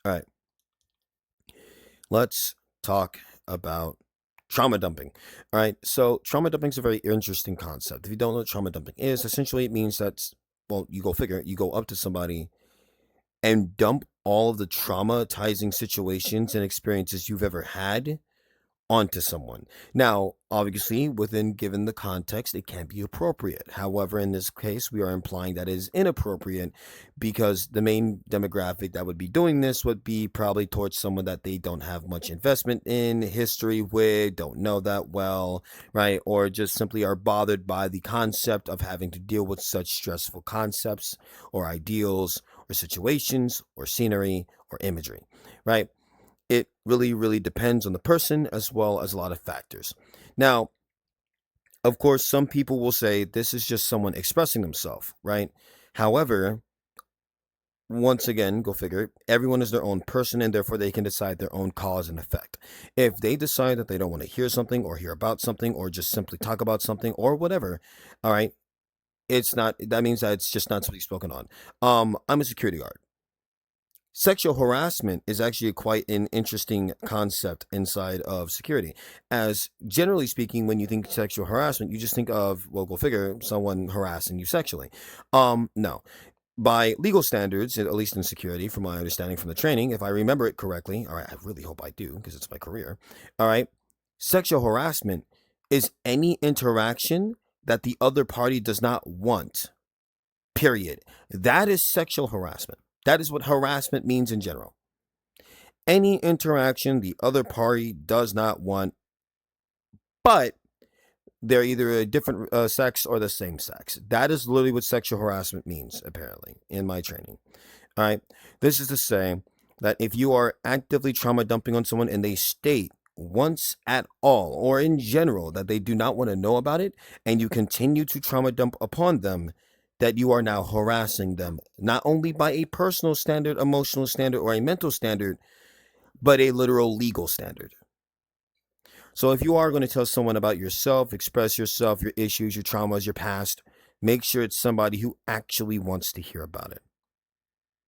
All right, let's talk about trauma dumping. All right, so trauma dumping is a very interesting concept. If you don't know what trauma dumping is, essentially it means that, well, you go figure, you go up to somebody and dump all of the traumatizing situations and experiences you've ever had onto someone. Now, obviously, within given the context, it can be appropriate. However, in this case, we are implying that it is inappropriate because the main demographic that would be doing this would be probably towards someone that they don't have much investment in, history with, don't know that well, right? Or just simply are bothered by the concept of having to deal with such stressful concepts or ideals or situations or scenery or imagery, right? It really, really depends on the person as well as a lot of factors. Now, of course, some people will say this is just someone expressing themselves, right? However, once again, go figure, everyone is their own person and therefore they can decide their own cause and effect. If they decide that they don't want to hear something or hear about something or just simply talk about something or whatever, all right, it's not, that means that it's just not to be spoken on. I'm a security guard. Sexual harassment is actually quite an interesting concept inside of security. As generally speaking, when you think sexual harassment, you just think of, well, go figure, someone harassing you sexually. No. By legal standards, at least in security, from my understanding from the training, if I remember it correctly, all right, I really hope I do because it's my career. All right, sexual harassment is any interaction that the other party does not want. Period. That is sexual harassment. That is what harassment means in general. Any interaction the other party does not want, but they're either a different sex or the same sex. That is literally what sexual harassment means, apparently, in my training. All right. This is to say that if you are actively trauma dumping on someone and they state once at all or in general that they do not want to know about it and you continue to trauma dump upon them, that you are now harassing them, not only by a personal standard, emotional standard, or a mental standard, but a literal legal standard. So if you are going to tell someone about yourself, express yourself, your issues, your traumas, your past, make sure it's somebody who actually wants to hear about it.